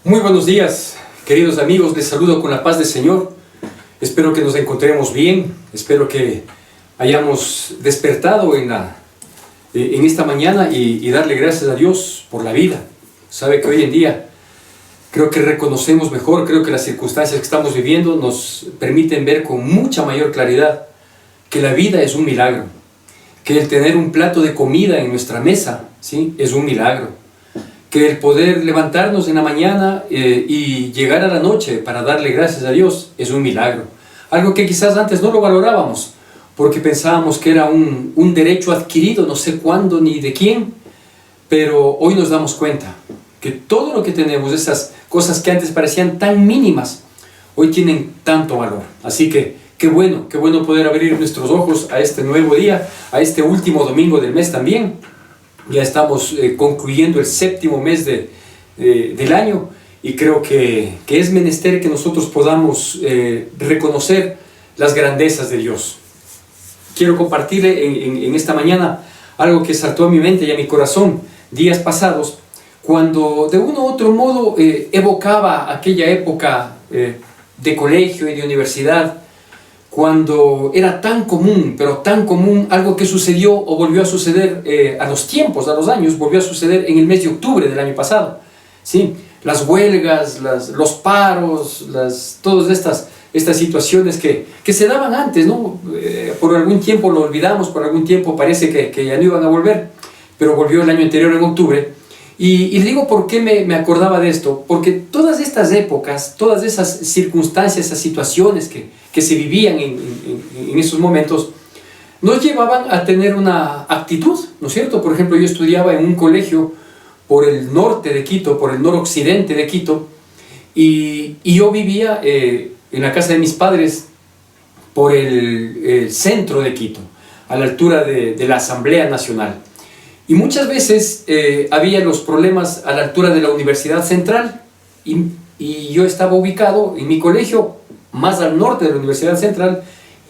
Muy buenos días, queridos amigos, les saludo con la paz del Señor. Espero que nos encontremos bien, espero que hayamos despertado en esta mañana y darle gracias a Dios por la vida. Sabe que hoy en día creo que reconocemos mejor, creo que las circunstancias que estamos viviendo nos permiten ver con mucha mayor claridad que la vida es un milagro, que el tener un plato de comida en nuestra mesa, ¿sí?, es un milagro. Que el poder levantarnos en la mañana y llegar a la noche para darle gracias a Dios es un milagro. Algo que quizás antes no lo valorábamos, porque pensábamos que era un derecho adquirido, no sé cuándo ni de quién, pero hoy nos damos cuenta que todo lo que tenemos, esas cosas que antes parecían tan mínimas, hoy tienen tanto valor. Así que qué bueno poder abrir nuestros ojos a este nuevo día, a este último domingo del mes también. Ya estamos concluyendo el séptimo mes del año y creo que es menester que nosotros podamos reconocer las grandezas de Dios. Quiero compartirle en esta mañana algo que saltó a mi mente y a mi corazón días pasados, cuando de uno u otro modo evocaba aquella época de colegio y de universidad, cuando era tan común, pero tan común, algo que sucedió o volvió a suceder a los años, volvió a suceder en el mes de octubre del año pasado. ¿Sí? Las huelgas, los paros, todas estas situaciones que se daban antes, ¿no? Por algún tiempo lo olvidamos, por algún tiempo parece que ya no iban a volver, pero volvió el año anterior en octubre. Y digo por qué me acordaba de esto, porque todas estas épocas, todas esas circunstancias, esas situaciones que se vivían en esos momentos, nos llevaban a tener una actitud, ¿no es cierto? Por ejemplo, yo estudiaba en un colegio por el norte de Quito, por el noroccidente de Quito, y yo vivía en la casa de mis padres por el centro de Quito, a la altura de la Asamblea Nacional. Y muchas veces había los problemas a la altura de la Universidad Central y yo estaba ubicado en mi colegio más al norte de la Universidad Central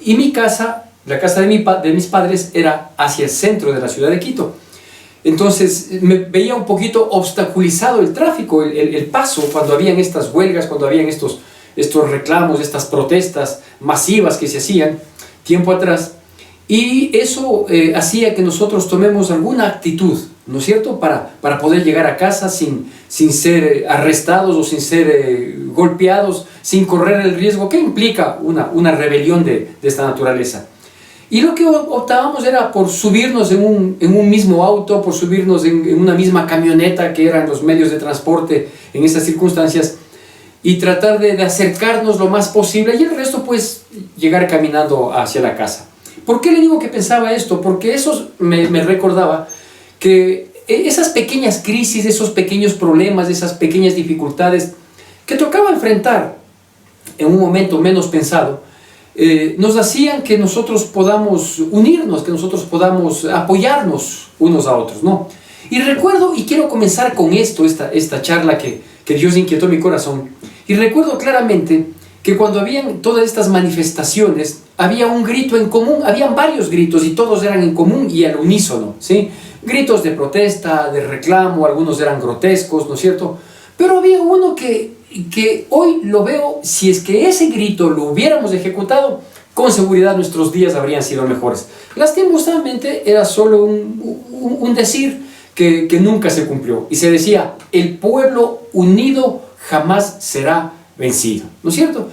y mi casa, la casa de mis padres, era hacia el centro de la ciudad de Quito. Entonces me veía un poquito obstaculizado el tráfico, el paso, cuando habían estas huelgas, cuando habían estos reclamos, estas protestas masivas que se hacían tiempo atrás. Y eso hacía que nosotros tomemos alguna actitud, ¿no es cierto?, para poder llegar a casa sin ser arrestados o sin ser golpeados, sin correr el riesgo que implica una rebelión de esta naturaleza. Y lo que optábamos era por subirnos en un mismo auto, por subirnos en una misma camioneta, que eran los medios de transporte en esas circunstancias, y tratar de acercarnos lo más posible, y el resto pues llegar caminando hacia la casa. ¿Por qué le digo que pensaba esto? Porque eso me recordaba que esas pequeñas crisis, esos pequeños problemas, esas pequeñas dificultades que tocaba enfrentar en un momento menos pensado, nos hacían que nosotros podamos unirnos, que nosotros podamos apoyarnos unos a otros, ¿no? Y recuerdo, y quiero comenzar con esta charla que Dios inquietó mi corazón, y recuerdo claramente que cuando habían todas estas manifestaciones, había un grito en común, habían varios gritos y todos eran en común y al unísono, ¿sí? Gritos de protesta, de reclamo, algunos eran grotescos, ¿no es cierto? Pero había uno que hoy lo veo, si es que ese grito lo hubiéramos ejecutado, con seguridad nuestros días habrían sido mejores. Lastimosamente era solo un decir que nunca se cumplió, y se decía: el pueblo unido jamás será vencido, ¿no es cierto?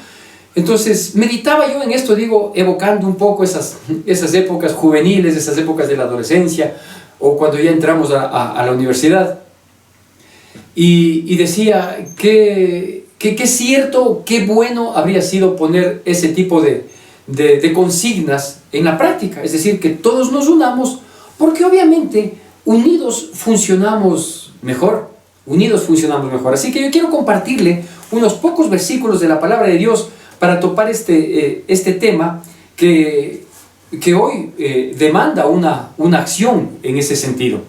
Entonces meditaba yo en esto, digo, evocando un poco esas épocas juveniles, esas épocas de la adolescencia, o cuando ya entramos a la universidad, y decía que cierto, qué bueno habría sido poner ese tipo de consignas en la práctica, es decir, que todos nos unamos, porque obviamente unidos funcionamos mejor, así que yo quiero compartirle unos pocos versículos de la palabra de Dios para topar este tema que hoy demanda una acción en ese sentido.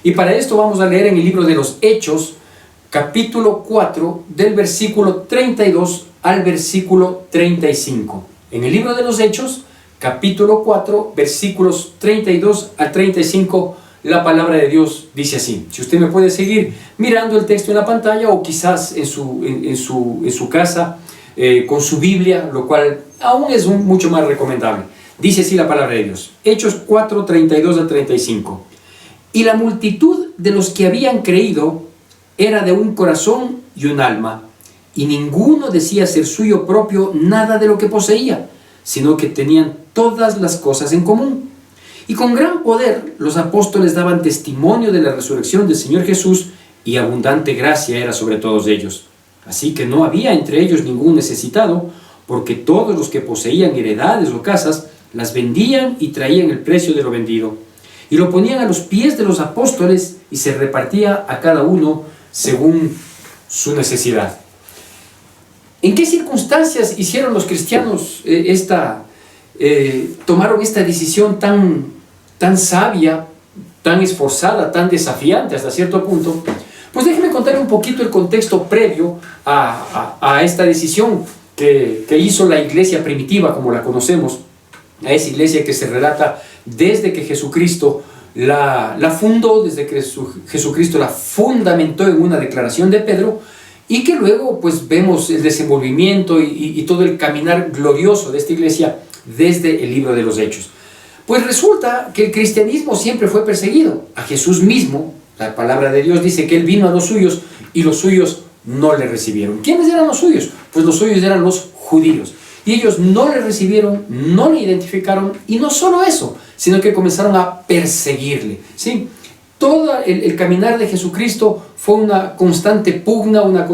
Y para esto vamos a leer en el libro de los Hechos, capítulo 4, del versículo 32 al versículo 35. En el libro de los Hechos, capítulo 4, versículos 32 al 35, la palabra de Dios dice así. Si usted me puede seguir mirando el texto en la pantalla o quizás en su casa con su Biblia, lo cual aún es mucho más recomendable. Dice así la palabra de Dios. Hechos 4, 32 al 35. Y la multitud de los que habían creído era de un corazón y un alma, y ninguno decía ser suyo propio nada de lo que poseía, sino que tenían todas las cosas en común. Y con gran poder los apóstoles daban testimonio de la resurrección del Señor Jesús, y abundante gracia era sobre todos ellos. Así que no había entre ellos ningún necesitado, porque todos los que poseían heredades o casas las vendían y traían el precio de lo vendido, y lo ponían a los pies de los apóstoles, y se repartía a cada uno según su necesidad. ¿En qué circunstancias hicieron los cristianos tomaron esta decisión tan sabia, tan esforzada, tan desafiante hasta cierto punto? Pues déjeme contar un poquito el contexto previo a esta decisión que hizo la iglesia primitiva, como la conocemos, a esa iglesia que se relata desde que Jesucristo la fundó, desde que Jesucristo la fundamentó en una declaración de Pedro, y que luego pues vemos el desenvolvimiento y todo el caminar glorioso de esta iglesia desde el libro de los Hechos. Pues resulta que el cristianismo siempre fue perseguido. A Jesús mismo, la palabra de Dios dice que Él vino a los suyos y los suyos no le recibieron. ¿Quiénes eran los suyos? Pues los suyos eran los judíos. Y ellos no le recibieron, no le identificaron, y no solo eso, sino que comenzaron a perseguirle, ¿sí? Todo el caminar de Jesucristo fue una constante pugna, una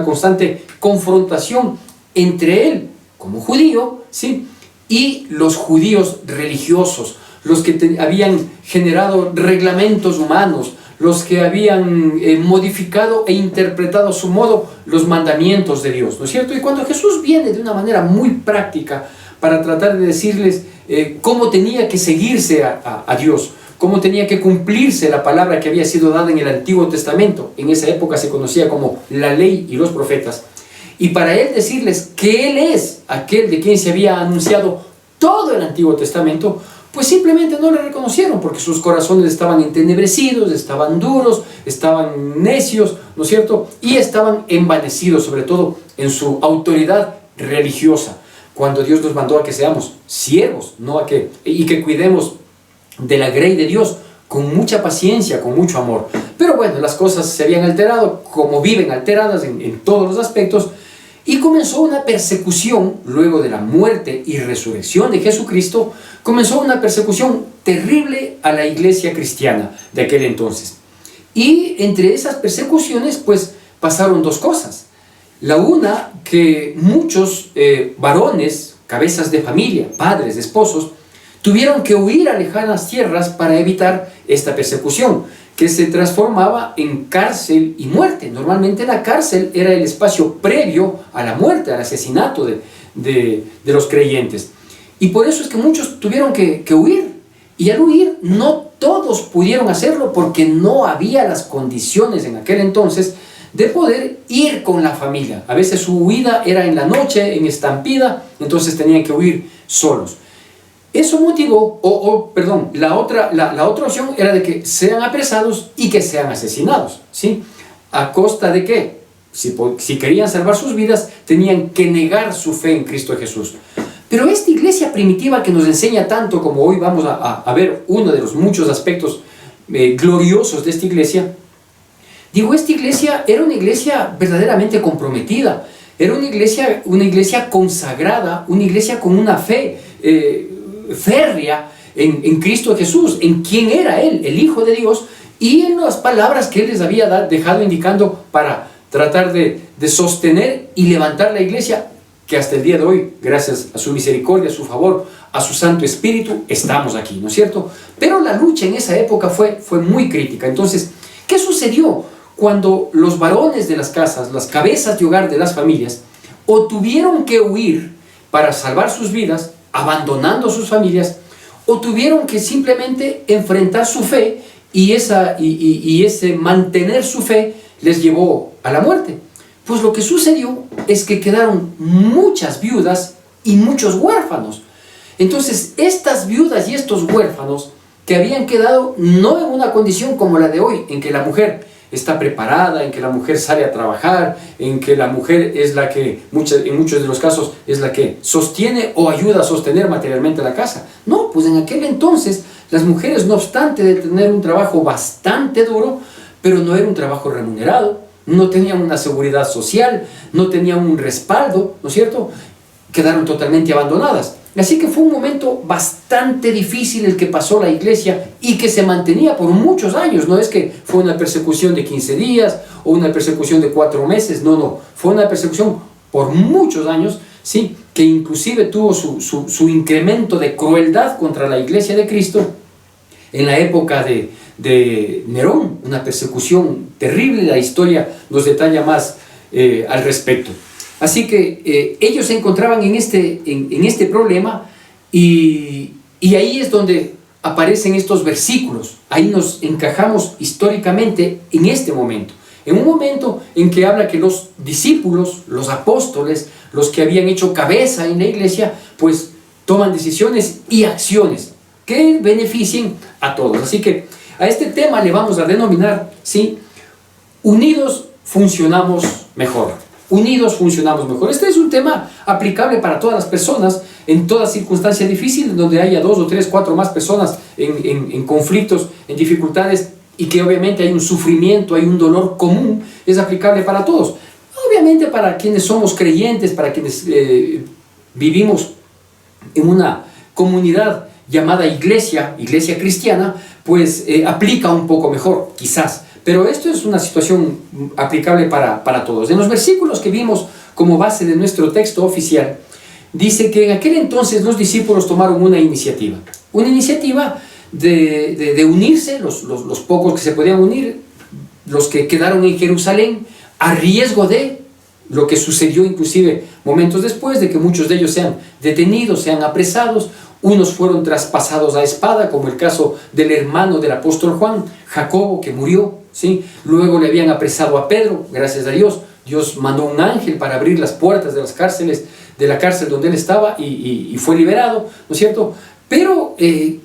constante confrontación entre Él como judío, ¿sí?, y los judíos religiosos, los que habían generado reglamentos humanos, los que habían modificado e interpretado a su modo los mandamientos de Dios, ¿no es cierto? Y cuando Jesús viene de una manera muy práctica para tratar de decirles cómo tenía que seguirse a Dios, cómo tenía que cumplirse la palabra que había sido dada en el Antiguo Testamento, en esa época se conocía como la ley y los profetas, y para Él decirles que Él es aquel de quien se había anunciado todo el Antiguo Testamento, pues simplemente no le reconocieron, porque sus corazones estaban entenebrecidos, estaban duros, estaban necios, ¿no es cierto? Y estaban envanecidos, sobre todo en su autoridad religiosa, cuando Dios nos mandó a que seamos siervos, y que cuidemos de la grey de Dios con mucha paciencia, con mucho amor. Pero bueno, las cosas se habían alterado, como viven alteradas en todos los aspectos, y comenzó una persecución. Luego de la muerte y resurrección de Jesucristo, comenzó una persecución terrible a la iglesia cristiana de aquel entonces. Y entre esas persecuciones pues pasaron dos cosas. La una, que muchos varones, cabezas de familia, padres, esposos, tuvieron que huir a lejanas tierras para evitar esta persecución, que se transformaba en cárcel y muerte. Normalmente la cárcel era el espacio previo a la muerte, al asesinato de los creyentes. Y por eso es que muchos tuvieron que huir. Y al huir, no todos pudieron hacerlo, porque no había las condiciones en aquel entonces de poder ir con la familia. A veces su huida era en la noche, en estampida, entonces tenían que huir solos. Eso motivó, la otra opción era de que sean apresados y que sean asesinados, ¿sí? ¿A costa de qué? Si querían salvar sus vidas, tenían que negar su fe en Cristo Jesús. Pero esta iglesia primitiva que nos enseña tanto, como hoy vamos a ver uno de los muchos aspectos gloriosos de esta iglesia, esta iglesia era una iglesia verdaderamente comprometida, era una iglesia consagrada, una iglesia con una fe férrea en Cristo Jesús, en quién era Él, el Hijo de Dios, y en las palabras que Él les había dejado indicando para tratar de sostener y levantar la iglesia, que hasta el día de hoy, gracias a su misericordia, a su favor, a su Santo Espíritu, estamos aquí, ¿no es cierto? Pero la lucha en esa época fue muy crítica. Entonces, ¿qué sucedió cuando los varones de las casas, las cabezas de hogar de las familias, o tuvieron que huir para salvar sus vidas, abandonando sus familias, o tuvieron que simplemente enfrentar su fe, y ese mantener su fe les llevó a la muerte? Pues lo que sucedió es que quedaron muchas viudas y muchos huérfanos. Entonces estas viudas y estos huérfanos que habían quedado no en una condición como la de hoy, en que la mujer está preparada, en que la mujer sale a trabajar, en que la mujer es la que, en muchos de los casos, es la que sostiene o ayuda a sostener materialmente la casa. No, pues en aquel entonces las mujeres, no obstante de tener un trabajo bastante duro, pero no era un trabajo remunerado, no tenían una seguridad social, no tenían un respaldo, ¿no es cierto? Quedaron totalmente abandonadas. Así que fue un momento bastante difícil el que pasó la iglesia y que se mantenía por muchos años. No es que fue una persecución de 15 días o una persecución de 4 meses, no, fue una persecución por muchos años, ¿sí? Que inclusive tuvo su incremento de crueldad contra la iglesia de Cristo en la época de Nerón, una persecución terrible. La historia nos detalla más al respecto. Así que ellos se encontraban en este problema y ahí es donde aparecen estos versículos. Ahí nos encajamos históricamente en este momento. En un momento en que habla que los discípulos, los apóstoles, los que habían hecho cabeza en la iglesia, pues toman decisiones y acciones que beneficien a todos. Así que a este tema le vamos a denominar, ¿sí? Unidos funcionamos mejor. Unidos funcionamos mejor. Este es un tema aplicable para todas las personas, en toda circunstancia difícil, donde haya 2 o 3, 4 más personas en conflictos, en dificultades, y que obviamente hay un sufrimiento, hay un dolor común. Es aplicable para todos. Obviamente para quienes somos creyentes, para quienes vivimos en una comunidad llamada iglesia cristiana, pues aplica un poco mejor, quizás. Pero esto es una situación aplicable para todos. En los versículos que vimos como base de nuestro texto oficial, dice que en aquel entonces los discípulos tomaron una iniciativa. Una iniciativa de unirse, los pocos que se podían unir, los que quedaron en Jerusalén, a riesgo de lo que sucedió inclusive momentos después, de que muchos de ellos sean detenidos, sean apresados. Unos fueron traspasados a espada, como el caso del hermano del apóstol Juan, Jacobo, que murió, ¿sí? Luego le habían apresado a Pedro. Gracias a Dios, Dios mandó un ángel para abrir las puertas de las cárceles, de la cárcel donde él estaba, y fue liberado, ¿no es cierto? Pero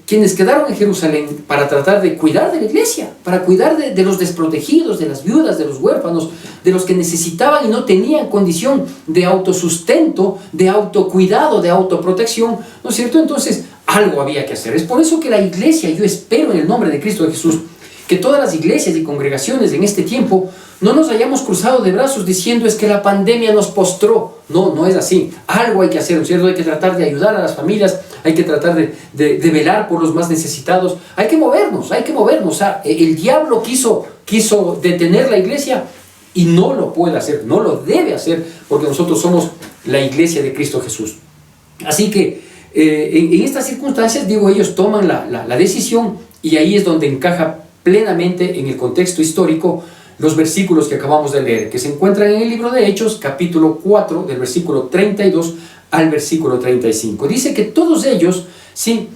quienes quedaron en Jerusalén para tratar de cuidar de la iglesia, para cuidar de los desprotegidos, de las viudas, de los huérfanos, de los que necesitaban y no tenían condición de autosustento, de autocuidado, de autoprotección, ¿no es cierto? Entonces algo había que hacer. Es por eso que la iglesia, yo espero en el nombre de Cristo Jesús, que todas las iglesias y congregaciones en este tiempo no nos hayamos cruzado de brazos diciendo es que la pandemia nos postró. No es así. Algo hay que hacer, ¿no es cierto? Hay que tratar de ayudar a las familias, hay que tratar de velar por los más necesitados. Hay que movernos. O sea, el diablo quiso detener la iglesia y no lo puede hacer, no lo debe hacer, porque nosotros somos la iglesia de Cristo Jesús. Así que en estas circunstancias, digo, ellos toman la decisión, y ahí es donde encaja plenamente en el contexto histórico los versículos que acabamos de leer, que se encuentran en el libro de Hechos, capítulo 4, del versículo 32 al versículo 35. Dice que todos ellos, sí,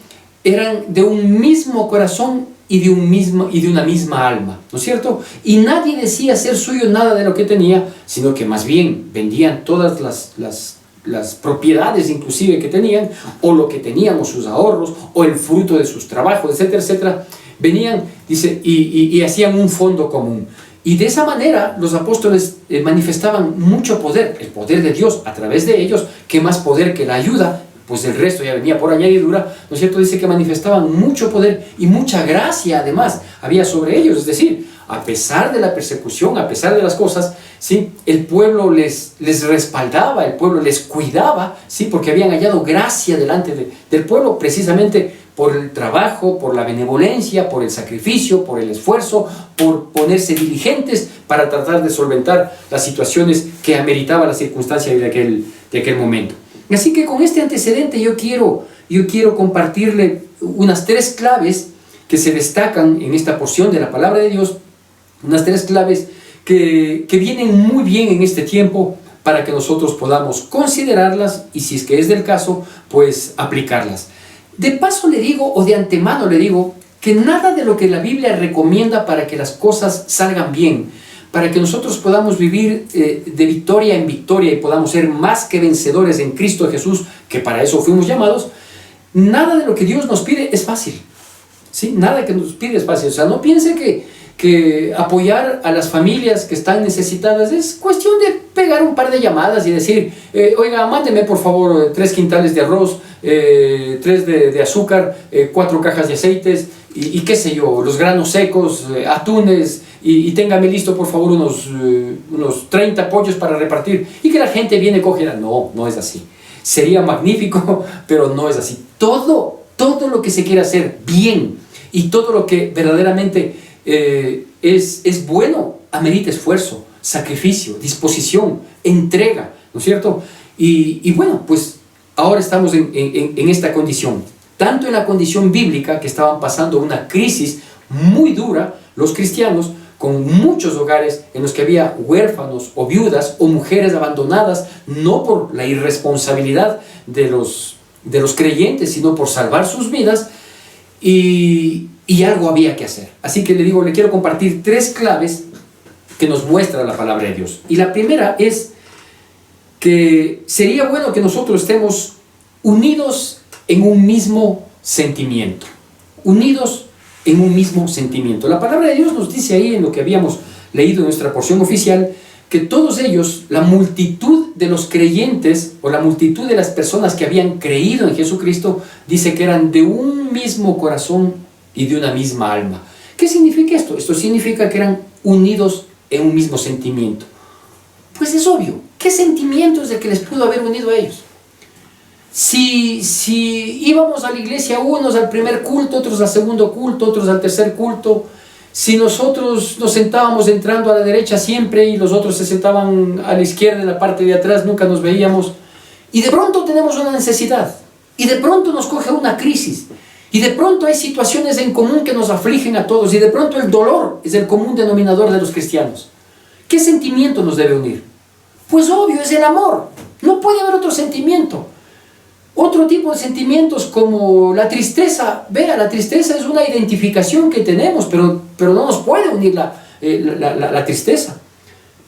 eran de un mismo corazón y de una misma alma, ¿no es cierto? Y nadie decía ser suyo nada de lo que tenía, sino que más bien vendían todas las propiedades inclusive que tenían, o lo que tenían, o sus ahorros, o el fruto de sus trabajos, etcétera, etcétera. Venían, dice, y hacían un fondo común. Y de esa manera los apóstoles manifestaban mucho poder, el poder de Dios a través de ellos, que más poder que la ayuda, pues el resto ya venía por añadidura, ¿no es cierto? Dice que manifestaban mucho poder y mucha gracia además había sobre ellos. Es decir, a pesar de la persecución, a pesar de las cosas, ¿sí? El pueblo les respaldaba, el pueblo les cuidaba, ¿sí? Porque habían hallado gracia delante del pueblo, precisamente por el trabajo, por la benevolencia, por el sacrificio, por el esfuerzo, por ponerse diligentes para tratar de solventar las situaciones que ameritaba la circunstancia de aquel momento. Así que con este antecedente yo quiero compartirle unas 3 claves que se destacan en esta porción de la palabra de Dios, unas 3 claves que vienen muy bien en este tiempo para que nosotros podamos considerarlas y, si es que es del caso, pues aplicarlas. De paso le digo, o de antemano le digo, que nada de lo que la Biblia recomienda para que las cosas salgan bien, para que nosotros podamos vivir de victoria en victoria y podamos ser más que vencedores en Cristo Jesús, que para eso fuimos llamados, nada de lo que Dios nos pide es fácil. ¿sí? Nada que nos pide es fácil. O sea, no piense que apoyar a las familias que están necesitadas es cuestión de pegar un par de llamadas y decir, oiga, mándeme por favor 3 quintales de arroz, 3 de azúcar, 4 cajas de aceites y qué sé yo, los granos secos, atunes y téngame listo por favor unos 30 pollos para repartir y que la gente viene y coge. No, no es así. Sería magnífico, pero no es así. Todo lo que se quiere hacer bien y todo lo que verdaderamente es bueno, amerita esfuerzo, sacrificio, disposición, entrega, ¿no es cierto? Y bueno, pues ahora estamos en esta condición, tanto en la condición bíblica, que estaban pasando una crisis muy dura los cristianos, con muchos hogares en los que había huérfanos o viudas o mujeres abandonadas, no por la irresponsabilidad de los creyentes, sino por salvar sus vidas, y algo había que hacer. Así que le quiero compartir 3 claves que nos muestra la palabra de Dios. Y la primera es que sería bueno que nosotros estemos unidos en un mismo sentimiento. Unidos en un mismo sentimiento. La palabra de Dios nos dice ahí en lo que habíamos leído en nuestra porción oficial, que todos ellos, la multitud de los creyentes o la multitud de las personas que habían creído en Jesucristo, dice que eran de un mismo corazón y de una misma alma. ¿Qué significa esto? Esto significa que eran unidos en un mismo sentimiento. Pues es obvio, ¿qué sentimiento es el que les pudo haber unido a ellos? Si íbamos a la iglesia unos al primer culto, otros al segundo culto, otros al tercer culto, si nosotros nos sentábamos entrando a la derecha siempre y los otros se sentaban a la izquierda en la parte de atrás, nunca nos veíamos, y de pronto tenemos una necesidad, y de pronto nos coge una crisis, y de pronto hay situaciones en común que nos afligen a todos, y de pronto el dolor es el común denominador de los cristianos. ¿Qué sentimiento nos debe unir? Pues obvio, es el amor. No puede haber otro sentimiento. Otro tipo de sentimientos como la tristeza. Vea, la tristeza es una identificación que tenemos, pero no nos puede unir la tristeza.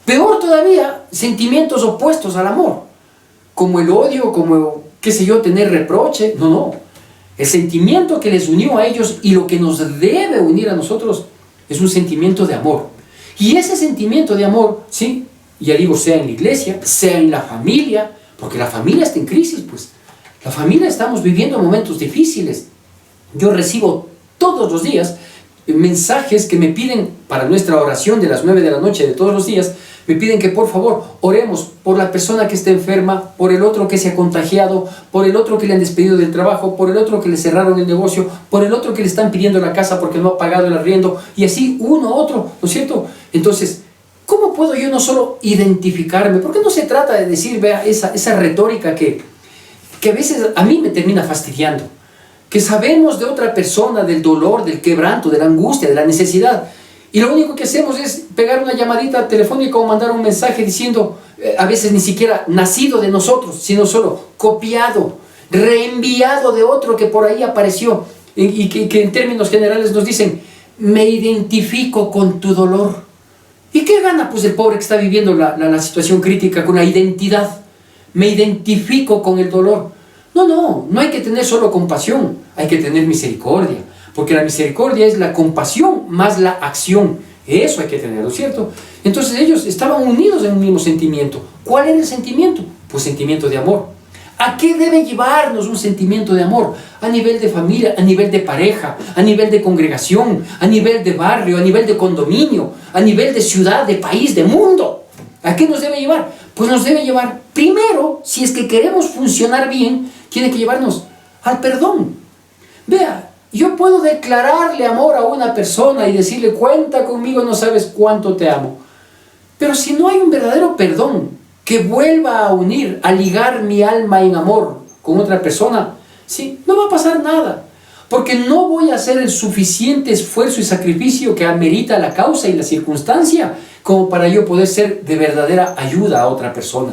Peor todavía, sentimientos opuestos al amor, como el odio, como, qué sé yo, tener reproche. No. El sentimiento que les unió a ellos y lo que nos debe unir a nosotros es un sentimiento de amor. Y ese sentimiento de amor, sí, ya digo, sea en la iglesia, sea en la familia, porque la familia está en crisis, pues. La familia estamos viviendo momentos difíciles. Yo recibo todos los días mensajes que me piden para nuestra oración de las 9 de la noche de todos los días, me piden que por favor oremos por la persona que está enferma, por el otro que se ha contagiado, por el otro que le han despedido del trabajo, por el otro que le cerraron el negocio, por el otro que le están pidiendo la casa porque no ha pagado el arriendo, y así uno a otro, ¿no es cierto? Entonces, ¿cómo puedo yo no solo identificarme? Porque no se trata de decir, vea, esa retórica que a veces a mí me termina fastidiando, que sabemos de otra persona, del dolor, del quebranto, de la angustia, de la necesidad, y lo único que hacemos es pegar una llamadita telefónica o mandar un mensaje diciendo, a veces ni siquiera nacido de nosotros, sino solo copiado, reenviado de otro que por ahí apareció, y que en términos generales nos dicen, me identifico con tu dolor. ¿Y qué gana pues el pobre que está viviendo la situación crítica con la identidad? Me identifico con el dolor. No hay que tener solo compasión, hay que tener misericordia, porque la misericordia es la compasión más la acción. Eso hay que tener, ¿no es cierto? Entonces ellos estaban unidos en un mismo sentimiento. ¿Cuál era el sentimiento? Pues sentimiento de amor. ¿A qué debe llevarnos un sentimiento de amor? A nivel de familia, a nivel de pareja, a nivel de congregación, a nivel de barrio, a nivel de condominio, a nivel de ciudad, de país, de mundo. ¿A qué nos debe llevar? Pues nos debe llevar, primero, si es que queremos funcionar bien, tiene que llevarnos al perdón. Vea, yo puedo declararle amor a una persona y decirle, cuenta conmigo, no sabes cuánto te amo. Pero si no hay un verdadero perdón que vuelva a unir, a ligar mi alma en amor con otra persona, ¿sí? No va a pasar nada. Porque no voy a hacer el suficiente esfuerzo y sacrificio que amerita la causa y la circunstancia como para yo poder ser de verdadera ayuda a otra persona.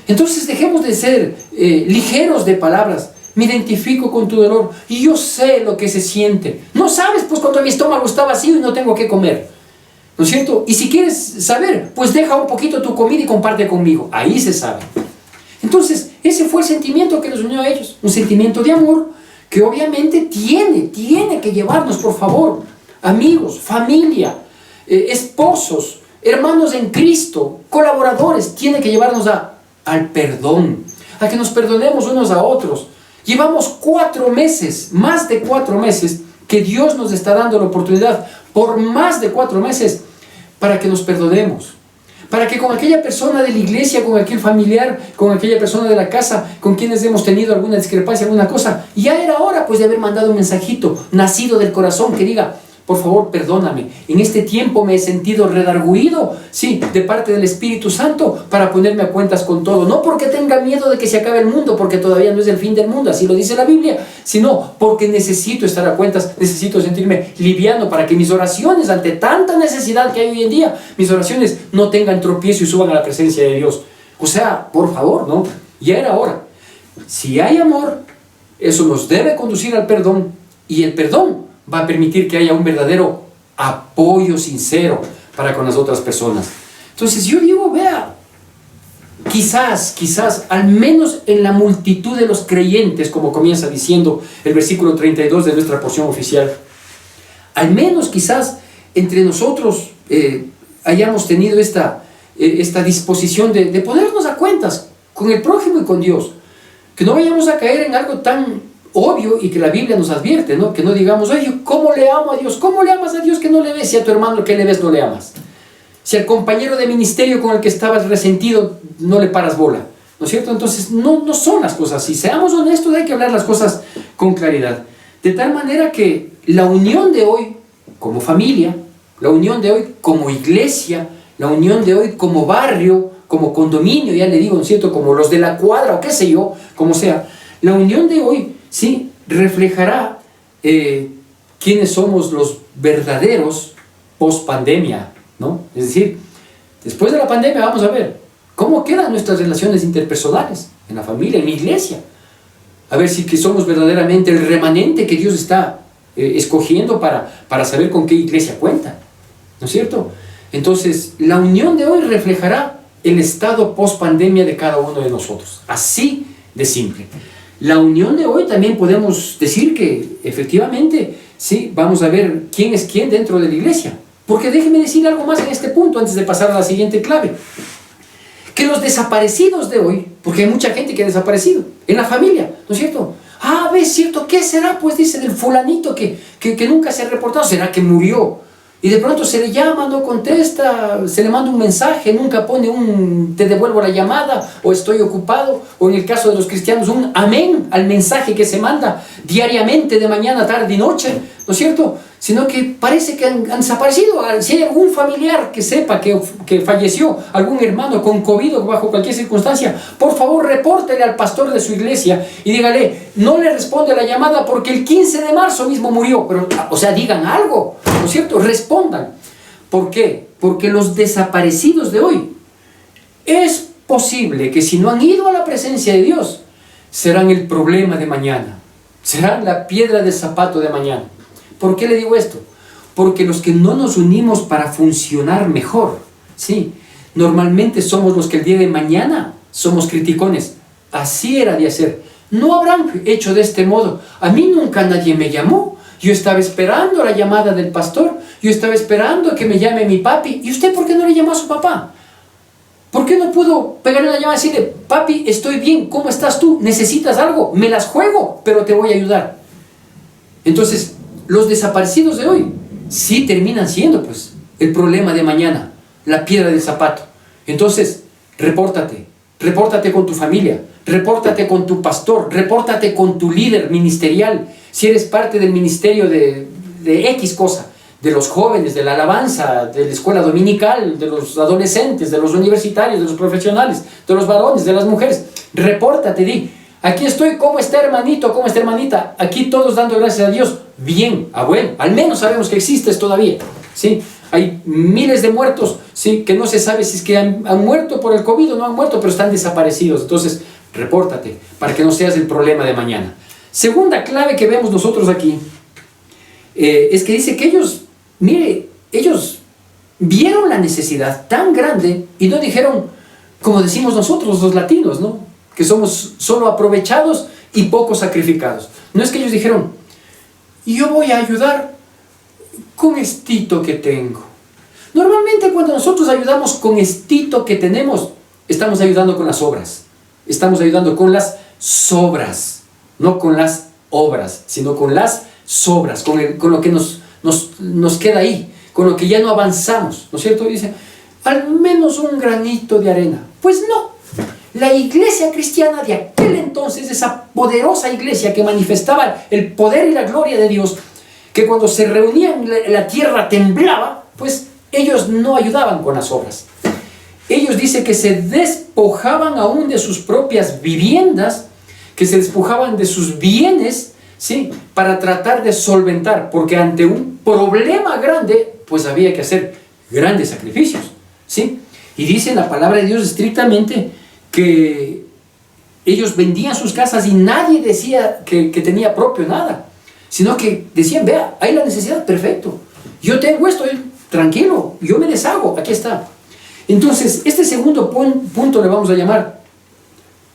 Entonces dejemos de ser ligeros de palabras. Me identifico con tu dolor y yo sé lo que se siente. No sabes, pues cuando mi estómago está vacío y no tengo qué comer, ¿no es cierto? Y si quieres saber, pues deja un poquito tu comida y comparte conmigo. Ahí se sabe. Entonces, ese fue el sentimiento que los unió a ellos. Un sentimiento de amor que obviamente tiene que llevarnos, por favor, amigos, familia, esposos, hermanos en Cristo, colaboradores, tiene que llevarnos al perdón, a que nos perdonemos unos a otros. Llevamos 4 meses, más de 4 meses, que Dios nos está dando la oportunidad, por más de 4 meses, para que nos perdonemos. Para que con aquella persona de la iglesia, con aquel familiar, con aquella persona de la casa, con quienes hemos tenido alguna discrepancia, alguna cosa, ya era hora pues de haber mandado un mensajito, nacido del corazón, que diga: por favor, perdóname, en este tiempo me he sentido redarguido, sí, de parte del Espíritu Santo, para ponerme a cuentas con todo. No porque tenga miedo de que se acabe el mundo, porque todavía no es el fin del mundo, así lo dice la Biblia, sino porque necesito estar a cuentas, necesito sentirme liviano para que mis oraciones, ante tanta necesidad que hay hoy en día, mis oraciones no tengan tropiezo y suban a la presencia de Dios. O sea, por favor, ¿no? Ya era hora. Si hay amor, eso nos debe conducir al perdón, y el perdón va a permitir que haya un verdadero apoyo sincero para con las otras personas. Entonces yo digo, vea, quizás, al menos en la multitud de los creyentes, como comienza diciendo el versículo 32 de nuestra porción oficial, al menos quizás entre nosotros hayamos tenido esta disposición de ponernos a cuentas con el prójimo y con Dios, que no vayamos a caer en algo tan obvio y que la Biblia nos advierte, ¿no? Que no digamos: oye, ¿cómo le amo a Dios? ¿Cómo le amas a Dios que no le ves? Si a tu hermano que le ves no le amas. Si al compañero de ministerio con el que estabas resentido no le paras bola, ¿no es cierto? Entonces no son las cosas así. Seamos honestos, hay que hablar las cosas con claridad. De tal manera que la unión de hoy como familia, la unión de hoy como iglesia, la unión de hoy como barrio, como condominio, ya le digo, ¿no es cierto? Como los de la cuadra o qué sé yo, como sea, la unión de hoy sí reflejará quiénes somos los verdaderos post pandemia, ¿no? Es decir, después de la pandemia vamos a ver cómo quedan nuestras relaciones interpersonales en la familia, en la iglesia, a ver si que somos verdaderamente el remanente que Dios está escogiendo para saber con qué iglesia cuenta, ¿no es cierto? Entonces la unión de hoy reflejará el estado post pandemia de cada uno de nosotros, así de simple. La unión de hoy también podemos decir que efectivamente, sí, vamos a ver quién es quién dentro de la iglesia. Porque déjeme decir algo más en este punto antes de pasar a la siguiente clave. Que los desaparecidos de hoy, porque hay mucha gente que ha desaparecido en la familia, ¿no es cierto? Ah, ¿ves cierto? ¿Qué será? Pues dice del fulanito que nunca se ha reportado. ¿Será que murió? Y de pronto se le llama, no contesta, se le manda un mensaje, nunca pone un te devuelvo la llamada o estoy ocupado, o en el caso de los cristianos un amén al mensaje que se manda diariamente de mañana, tarde y noche, ¿no es cierto? Sino que parece que han desaparecido. Si hay algún familiar que sepa que falleció, algún hermano con COVID o bajo cualquier circunstancia, por favor repórtele al pastor de su iglesia y dígale: no le responde la llamada porque el 15 de marzo mismo murió. Pero, o sea, digan algo, ¿no es cierto? Respondan. ¿Por qué? Porque los desaparecidos de hoy, es posible que si no han ido a la presencia de Dios, serán el problema de mañana, serán la piedra del zapato de mañana. ¿Por qué le digo esto? Porque los que no nos unimos para funcionar mejor, ¿sí? Normalmente somos los que el día de mañana somos criticones. Así era de hacer. No habrán hecho de este modo. A mí nunca nadie me llamó. Yo estaba esperando la llamada del pastor. Yo estaba esperando que me llame mi papi. ¿Y usted por qué no le llamó a su papá? ¿Por qué no pudo pegarle una llamada y decirle: papi, estoy bien, ¿cómo estás tú? ¿Necesitas algo? Me las juego, pero te voy a ayudar. Entonces, los desaparecidos de hoy sí terminan siendo pues el problema de mañana, la piedra del zapato. Entonces, repórtate con tu familia, repórtate con tu pastor, repórtate con tu líder ministerial. Si eres parte del ministerio de X cosa, de los jóvenes, de la alabanza, de la escuela dominical, de los adolescentes, de los universitarios, de los profesionales, de los varones, de las mujeres, repórtate, di: aquí estoy, ¿cómo está hermanito? ¿Cómo está hermanita? Aquí todos dando gracias a Dios. Bien, bueno, al menos sabemos que existes todavía, ¿sí? Hay miles de muertos, ¿sí? Que no se sabe si es que han muerto por el COVID o no han muerto, pero están desaparecidos. Entonces, repórtate para que no seas el problema de mañana. Segunda clave que vemos nosotros aquí, es que dice que ellos, mire, ellos vieron la necesidad tan grande y no dijeron, como decimos nosotros los latinos, ¿no? Que somos solo aprovechados y poco sacrificados. No es que ellos dijeron, yo voy a ayudar con estito que tengo. Normalmente cuando nosotros ayudamos con estito que tenemos, estamos ayudando con las obras. Estamos ayudando con las sobras, no con las obras, sino con las sobras, con lo que nos queda ahí, con lo que ya no avanzamos, ¿no es cierto? Dice, al menos un granito de arena. Pues no, la iglesia cristiana de aquel entonces, esa poderosa iglesia que manifestaba el poder y la gloria de Dios, que cuando se reunían la tierra temblaba, pues ellos no ayudaban con las obras. Ellos dicen que se despojaban aún de sus propias viviendas, que se despojaban de sus bienes, ¿sí?, para tratar de solventar, porque ante un problema grande, pues había que hacer grandes sacrificios, ¿sí? Y dice la palabra de Dios estrictamente que ellos vendían sus casas y nadie decía que tenía propio nada, sino que decían, vea, hay la necesidad, perfecto, yo tengo esto, tranquilo, yo me deshago, aquí está. Entonces, este segundo punto le vamos a llamar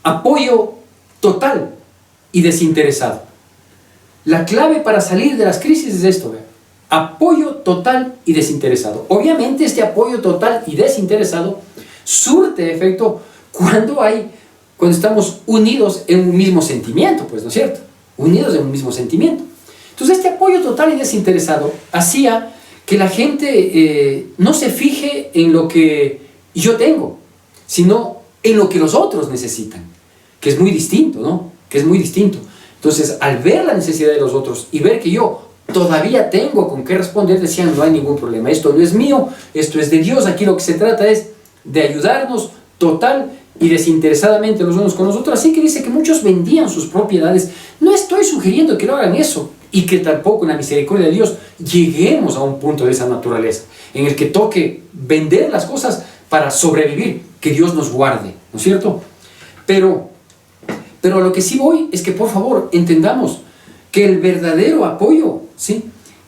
apoyo total y desinteresado. La clave para salir de las crisis es esto, ¿ve? Apoyo total y desinteresado. Obviamente este apoyo total y desinteresado surte efecto cuando estamos unidos en un mismo sentimiento, pues, ¿no es cierto? Unidos en un mismo sentimiento. Entonces este apoyo total y desinteresado hacía que la gente no se fije en lo que yo tengo, sino en lo que los otros necesitan, que es muy distinto, ¿no? Que es muy distinto. Entonces, al ver la necesidad de los otros y ver que yo todavía tengo con qué responder, decían, no hay ningún problema, esto no es mío, esto es de Dios, aquí lo que se trata es de ayudarnos total y desinteresadamente los unos con los otros. Así que dice que muchos vendían sus propiedades. No estoy sugiriendo que no hagan eso, y que tampoco en la misericordia de Dios lleguemos a un punto de esa naturaleza, en el que toque vender las cosas para sobrevivir, que Dios nos guarde, ¿no es cierto? Pero a lo que sí voy es que, por favor, entendamos que el verdadero apoyo, ¿sí?,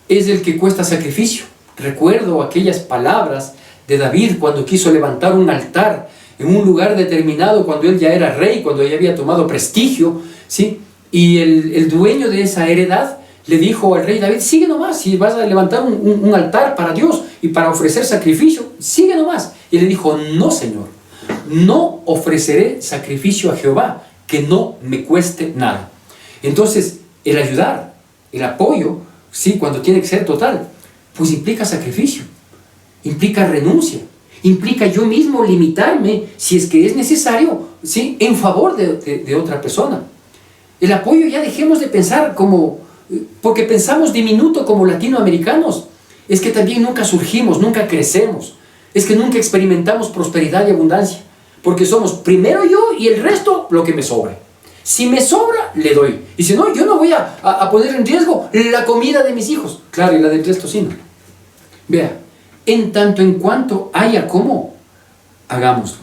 es el que cuesta sacrificio. Recuerdo aquellas palabras de David cuando quiso levantar un altar en un lugar determinado, cuando él ya era rey, cuando ya había tomado prestigio, ¿sí? Y el dueño de esa heredad le dijo al rey David, sigue nomás, si vas a levantar un altar para Dios y para ofrecer sacrificio, sigue nomás. Y le dijo, no, Señor, no ofreceré sacrificio a Jehová que no me cueste nada. Entonces, el ayudar, el apoyo, sí, cuando tiene que ser total, pues implica sacrificio, implica renuncia, implica yo mismo limitarme, si es que es necesario, ¿sí?, en favor de otra persona. El apoyo, ya dejemos de pensar porque pensamos diminuto como latinoamericanos, es que también nunca surgimos, nunca crecemos, es que nunca experimentamos prosperidad y abundancia, porque somos primero yo y el resto lo que me sobra. Si me sobra, le doy, y si no, yo no voy a poner en riesgo la comida de mis hijos, claro, y la del resto sí, no. Vea, en tanto en cuanto haya cómo, hagámoslo.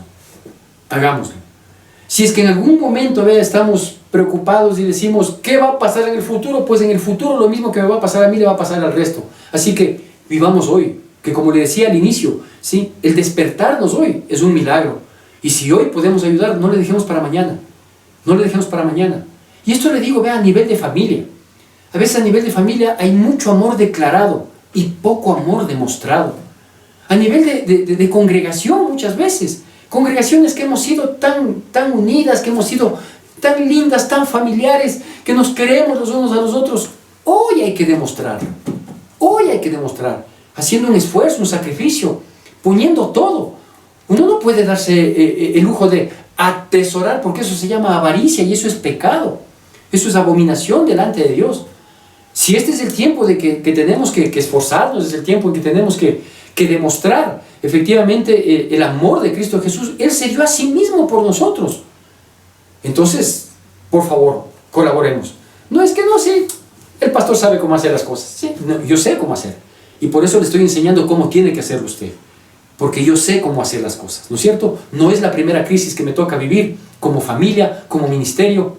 Si es que en algún momento, vea, estamos preocupados y decimos, ¿qué va a pasar en el futuro? Pues en el futuro lo mismo que me va a pasar a mí le va a pasar al resto. Así que vivamos hoy, que como le decía al inicio, ¿sí?, el despertarnos hoy es un milagro. Y si hoy podemos ayudar, no le dejemos para mañana. No le dejemos para mañana. Y esto le digo, vea, a nivel de familia. A veces a nivel de familia hay mucho amor declarado y poco amor demostrado. A nivel de congregación muchas veces. Congregaciones que hemos sido tan unidas, que hemos sido tan lindas, tan familiares, que nos queremos los unos a los otros. Hoy hay que demostrarlo. Hoy hay que demostrar. Haciendo un esfuerzo, un sacrificio, poniendo todo. Uno no puede darse el lujo de atesorar, porque eso se llama avaricia y eso es pecado. Eso es abominación delante de Dios. Si este es el tiempo de que tenemos que esforzarnos, es el tiempo en que tenemos que demostrar efectivamente el amor de Cristo Jesús. Él se dio a sí mismo por nosotros. Entonces, por favor, colaboremos. No es que no, sí, el pastor sabe cómo hacer las cosas. Sí, no, yo sé cómo hacer. Y por eso le estoy enseñando cómo tiene que hacerlo usted. Porque yo sé cómo hacer las cosas, ¿no es cierto? No es la primera crisis que me toca vivir como familia, como ministerio,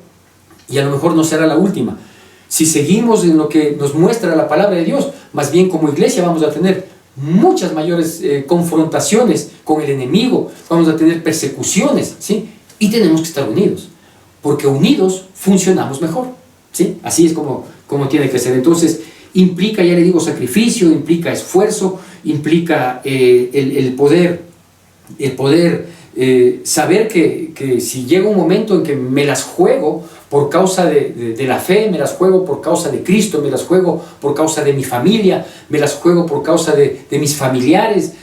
y a lo mejor no será la última. Si seguimos en lo que nos muestra la palabra de Dios, más bien como iglesia vamos a tener muchas mayores confrontaciones con el enemigo, vamos a tener persecuciones, ¿sí? Y tenemos que estar unidos, porque unidos funcionamos mejor, ¿sí? Así es como tiene que ser. Entonces, implica, ya le digo, sacrificio, implica esfuerzo, implica el poder saber que si llega un momento en que me las juego por causa de la fe, me las juego por causa de Cristo, me las juego por causa de mi familia, me las juego por causa de mis familiares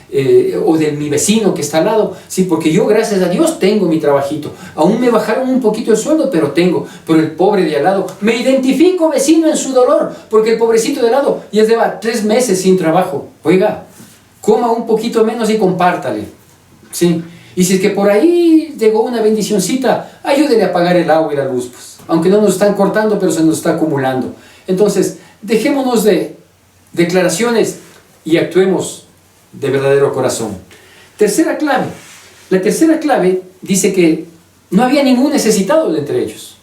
o de mi vecino que está al lado, sí, porque yo, gracias a Dios, tengo mi trabajito. Aún me bajaron un poquito el sueldo, pero el pobre de al lado, me identifico, vecino, en su dolor, porque el pobrecito de al lado ya lleva 3 meses sin trabajo. Oiga, coma un poquito menos y compártale, sí. Y si es que por ahí llegó una bendicioncita, ayúdele a pagar el agua y la luz, pues. Aunque no nos están cortando, pero se nos está acumulando. Entonces, dejémonos de declaraciones y actuemos de verdadero corazón. Tercera clave. La tercera clave dice que no había ningún necesitado de entre ellos.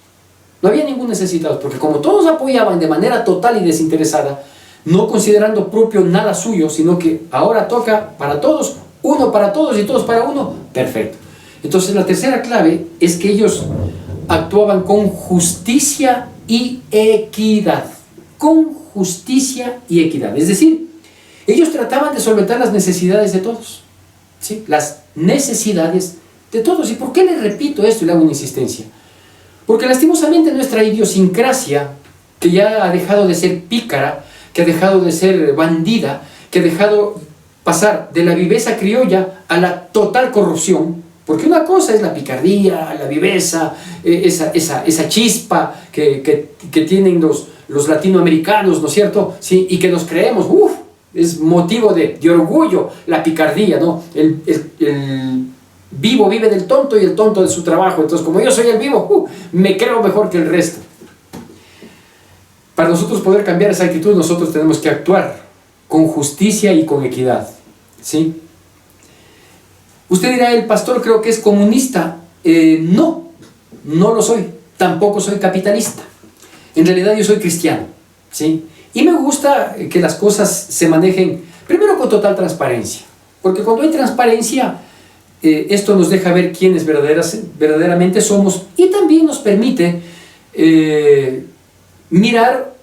No había ningún necesitado, porque como todos apoyaban de manera total y desinteresada, no considerando propio nada suyo, sino que ahora toca para todos, uno para todos y todos para uno, perfecto. Entonces la tercera clave es que ellos actuaban con justicia y equidad. Con justicia y equidad. Es decir, ellos trataban de solventar las necesidades de todos, ¿sí? Las necesidades de todos. ¿Y por qué les repito esto y le hago una insistencia? Porque lastimosamente nuestra idiosincrasia, que ya ha dejado de ser pícara, que ha dejado de ser bandida, que ha dejado pasar de la viveza criolla a la total corrupción, porque una cosa es la picardía, la viveza, esa chispa que tienen los latinoamericanos, ¿no es cierto? Sí, y que nos creemos, es motivo de orgullo la picardía, ¿no? El vivo vive del tonto y el tonto de su trabajo. Entonces, como yo soy el vivo, me creo mejor que el resto. Para nosotros poder cambiar esa actitud, nosotros tenemos que actuar con justicia y con equidad, ¿sí? Usted dirá, el pastor creo que es comunista. No lo soy. Tampoco soy capitalista. En realidad yo soy cristiano, ¿sí? Y me gusta que las cosas se manejen primero con total transparencia, porque cuando hay transparencia, esto nos deja ver quiénes verdaderamente somos, y también nos permite mirar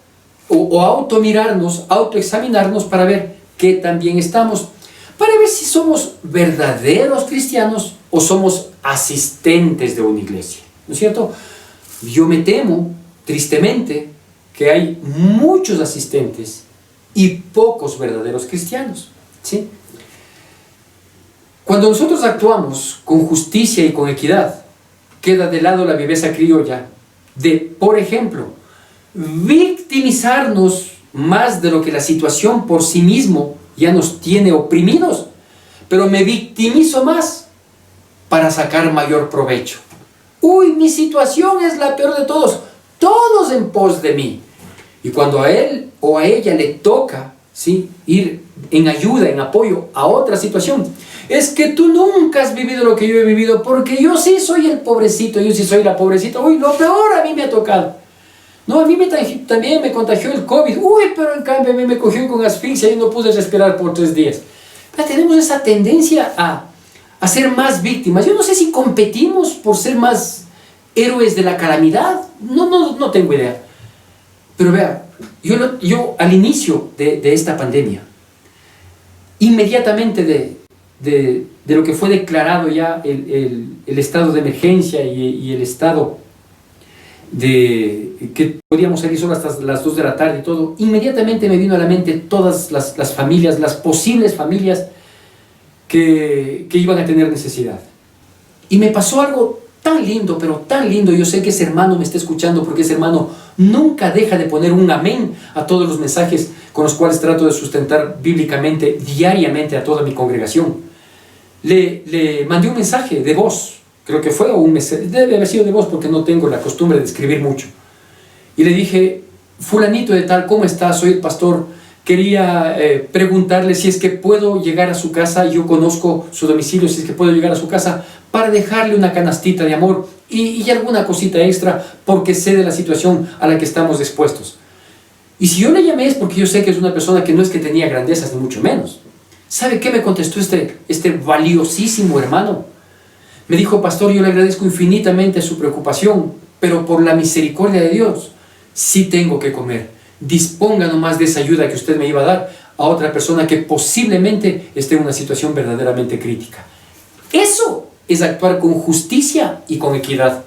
o automirarnos, autoexaminarnos para ver qué tan bien estamos, para ver si somos verdaderos cristianos o somos asistentes de una iglesia, ¿no es cierto? Yo me temo, tristemente, que hay muchos asistentes y pocos verdaderos cristianos, ¿sí? Cuando nosotros actuamos con justicia y con equidad, queda de lado la viveza criolla de, por ejemplo, victimizarnos más de lo que la situación por sí mismo ya nos tiene oprimidos, pero me victimizo más para sacar mayor provecho. Uy, mi situación es la peor de todos en pos de mí. Y cuando a él o a ella le toca, ¿sí?, ir en ayuda, en apoyo a otra situación, es que tú nunca has vivido lo que yo he vivido, porque yo sí soy el pobrecito, yo sí soy la pobrecita. Uy, lo peor a mí me ha tocado. No, a mí también me contagió el COVID. Uy, pero en cambio a mí me cogió con asfixia y no pude respirar por 3 días. Ya tenemos esa tendencia a ser más víctimas. Yo no sé si competimos por ser más héroes de la calamidad. No tengo idea. Pero vea, yo al inicio de esta pandemia, inmediatamente de lo que fue declarado ya el estado de emergencia y el estado de que podíamos salir solo hasta las 2 de la tarde y todo, inmediatamente me vino a la mente todas las familias, las posibles familias que iban a tener necesidad. Y me pasó algo tan lindo, pero tan lindo. Yo sé que ese hermano me está escuchando, porque ese hermano nunca deja de poner un amén a todos los mensajes con los cuales trato de sustentar bíblicamente, diariamente a toda mi congregación. Le mandé un mensaje de voz, creo que fue, o un mensaje, debe haber sido de voz porque no tengo la costumbre de escribir mucho. Y le dije, fulanito de tal, ¿cómo estás? Soy el pastor. Quería preguntarle si es que puedo llegar a su casa, yo conozco su domicilio, si es que puedo llegar a su casa para dejarle una canastita de amor y alguna cosita extra, porque sé de la situación a la que estamos expuestos. Y si yo le llamé es porque yo sé que es una persona que no es que tenía grandezas, ni mucho menos. ¿Sabe qué me contestó este valiosísimo hermano? Me dijo, pastor, yo le agradezco infinitamente su preocupación, pero por la misericordia de Dios, sí tengo que comer. Disponga nomás de esa ayuda que usted me iba a dar a otra persona que posiblemente esté en una situación verdaderamente crítica. Eso es actuar con justicia y con equidad.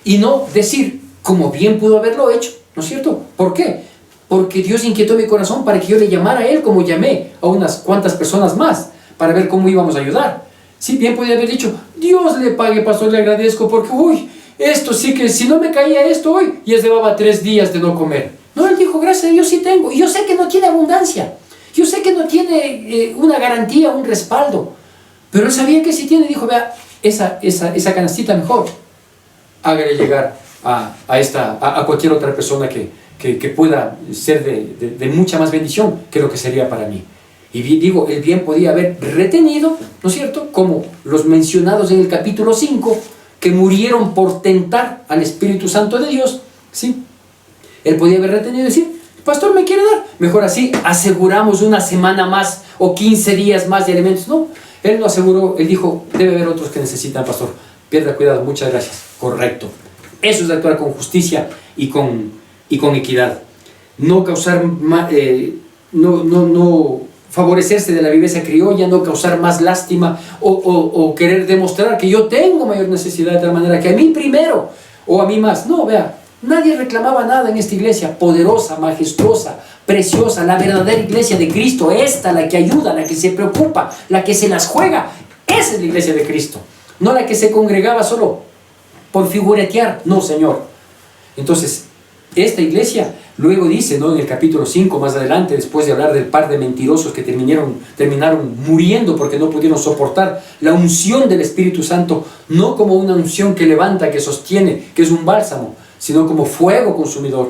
Y no decir, como bien pudo haberlo hecho, ¿no es cierto? ¿Por qué? Porque Dios inquietó mi corazón para que yo le llamara a Él como llamé a unas cuantas personas más, para ver cómo íbamos a ayudar. Sí, bien podía haber dicho, Dios le pague, pastor, le agradezco, porque, esto sí que, si no me caía esto hoy, ya llevaba 3 días de no comer. No, Él dijo, gracias a Dios sí tengo. Y yo sé que no tiene abundancia. Yo sé que no tiene una garantía, un respaldo. Pero Él sabía que sí tiene. Dijo, vea, esa canastita mejor, hágale llegar a cualquier otra persona que pueda ser de mucha más bendición que lo que sería para mí. Y digo, Él bien podía haber retenido, ¿no es cierto?, como los mencionados en el capítulo 5, que murieron por tentar al Espíritu Santo de Dios, ¿sí? Él podía haber retenido y decir, pastor, ¿me quiere dar? Mejor así, aseguramos una semana más o 15 días más de alimentos. No, Él no aseguró, Él dijo, debe haber otros que necesitan, pastor. Pierda cuidado, muchas gracias. Correcto. Eso es de actuar con justicia y con equidad. No causar, no favorecerse de la viveza criolla, no causar más lástima o querer demostrar que yo tengo mayor necesidad de tal manera que a mí primero o a mí más. No, vea, nadie reclamaba nada en esta iglesia poderosa, majestuosa, preciosa, la verdadera iglesia de Cristo, esta, la que ayuda, la que se preocupa, la que se las juega. Esa es la iglesia de Cristo, no la que se congregaba solo por figuretear. No, Señor. Entonces, esta iglesia luego dice, ¿no?, en el capítulo 5 más adelante, después de hablar del par de mentirosos que terminaron muriendo porque no pudieron soportar la unción del Espíritu Santo, no como una unción que levanta, que sostiene, que es un bálsamo, sino como fuego consumidor.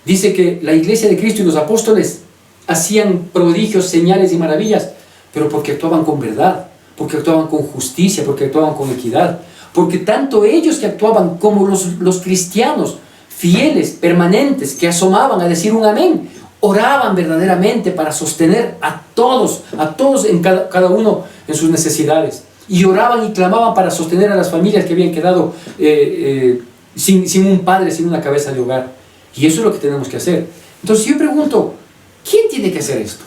Dice que la iglesia de Cristo y los apóstoles hacían prodigios, señales y maravillas, pero porque actuaban con verdad, porque actuaban con justicia, porque actuaban con equidad, porque tanto ellos que actuaban como los cristianos fieles, permanentes, que asomaban a decir un amén, oraban verdaderamente para sostener a todos en cada uno en sus necesidades, y oraban y clamaban para sostener a las familias que habían quedado sin un padre, sin una cabeza de hogar. Y eso es lo que tenemos que hacer. Entonces yo pregunto, ¿quién tiene que hacer esto?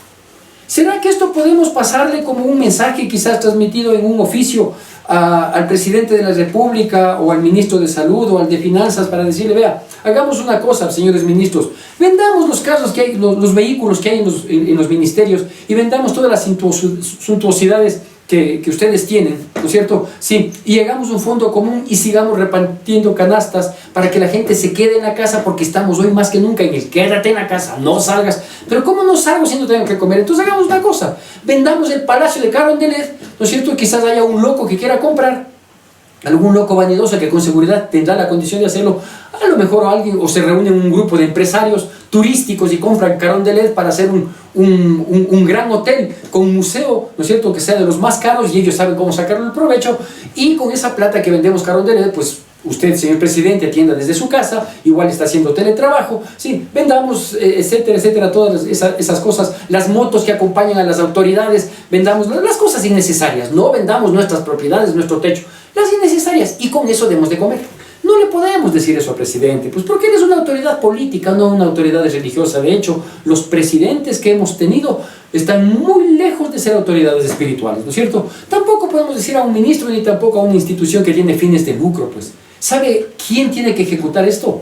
¿Será que esto podemos pasarle como un mensaje quizás transmitido en un oficio al presidente de la República o al ministro de Salud o al de Finanzas para decirle, vea, hagamos una cosa, señores ministros, vendamos los carros que hay, los vehículos que hay en los ministerios y vendamos todas las suntuosidades que ustedes tienen, ¿no es cierto? Sí, y hagamos un fondo común y sigamos repartiendo canastas para que la gente se quede en la casa, porque estamos hoy más que nunca en el quédate en la casa, no salgas. Pero ¿cómo no salgo si no tengo que comer? Entonces hagamos una cosa, vendamos el Palacio de Carondelet, ¿no es cierto? Quizás haya un loco que quiera comprar, algún loco vanidoso que con seguridad tendrá la condición de hacerlo, a lo mejor alguien, o se reúne un grupo de empresarios turísticos y compran Carondelet para hacer un gran hotel con museo, ¿no es cierto?, que sea de los más caros, y ellos saben cómo sacarle el provecho, y con esa plata que vendemos Carondelet, pues usted, señor presidente, atienda desde su casa, igual está haciendo teletrabajo, sí, vendamos, etcétera, etcétera, todas esas cosas, las motos que acompañan a las autoridades, vendamos las cosas innecesarias, no vendamos nuestras propiedades, nuestro techo, las innecesarias, y con eso debemos de comer. No le podemos decir eso al presidente, pues porque él es una autoridad política, no una autoridad religiosa. De hecho, los presidentes que hemos tenido están muy lejos de ser autoridades espirituales, ¿no es cierto? Tampoco podemos decir a un ministro ni tampoco a una institución que tiene fines de lucro, pues. ¿Sabe quién tiene que ejecutar esto?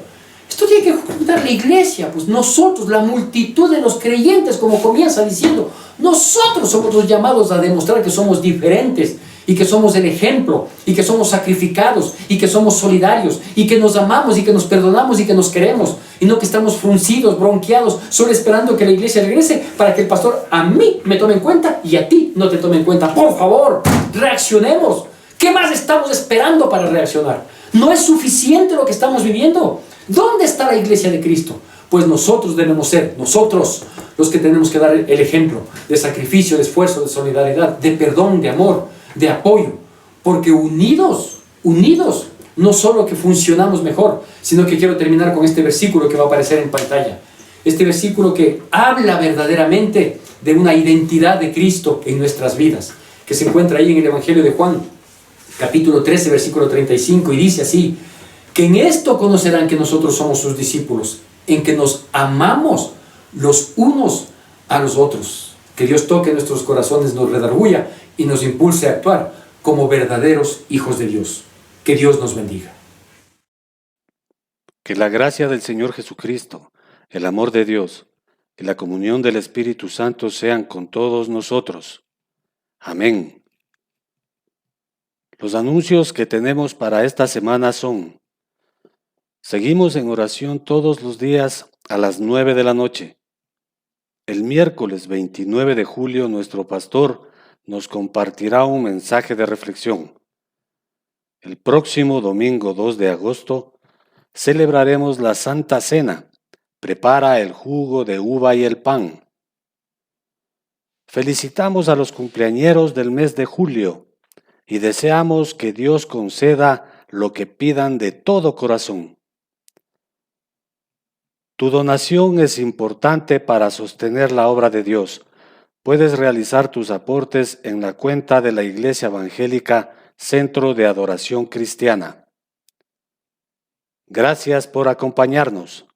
Esto tiene que ejecutar la iglesia, pues nosotros, la multitud de los creyentes, como comienza diciendo, nosotros somos los llamados a demostrar que somos diferentes, y que somos el ejemplo, y que somos sacrificados, y que somos solidarios, y que nos amamos, y que nos perdonamos, y que nos queremos, y no que estamos fruncidos, bronqueados, solo esperando que la iglesia regrese para que el pastor a mí me tome en cuenta y a ti no te tome en cuenta. Por favor, reaccionemos. ¿Qué más estamos esperando para reaccionar? ¿No es suficiente lo que estamos viviendo? ¿Dónde está la iglesia de Cristo? Pues nosotros debemos ser, nosotros, los que tenemos que dar el ejemplo de sacrificio, de esfuerzo, de solidaridad, de perdón, de amor, de apoyo, porque unidos, no solo que funcionamos mejor, sino que quiero terminar con este versículo que va a aparecer en pantalla. Este versículo que habla verdaderamente de una identidad de Cristo en nuestras vidas, que se encuentra ahí en el Evangelio de Juan, capítulo 13, versículo 35, y dice así: que en esto conocerán que nosotros somos sus discípulos, en que nos amamos los unos a los otros. Que Dios toque nuestros corazones, nos redarguya y nos impulse a actuar como verdaderos hijos de Dios. Que Dios nos bendiga. Que la gracia del Señor Jesucristo, el amor de Dios y la comunión del Espíritu Santo sean con todos nosotros. Amén. Los anuncios que tenemos para esta semana son: seguimos en oración todos los días a las 9 de la noche. El miércoles 29 de julio nuestro pastor nos compartirá un mensaje de reflexión. El próximo domingo 2 de agosto celebraremos la Santa Cena. Prepara el jugo de uva y el pan. Felicitamos a los cumpleañeros del mes de julio y deseamos que Dios conceda lo que pidan de todo corazón. Tu donación es importante para sostener la obra de Dios. Puedes realizar tus aportes en la cuenta de la Iglesia Evangélica Centro de Adoración Cristiana. Gracias por acompañarnos.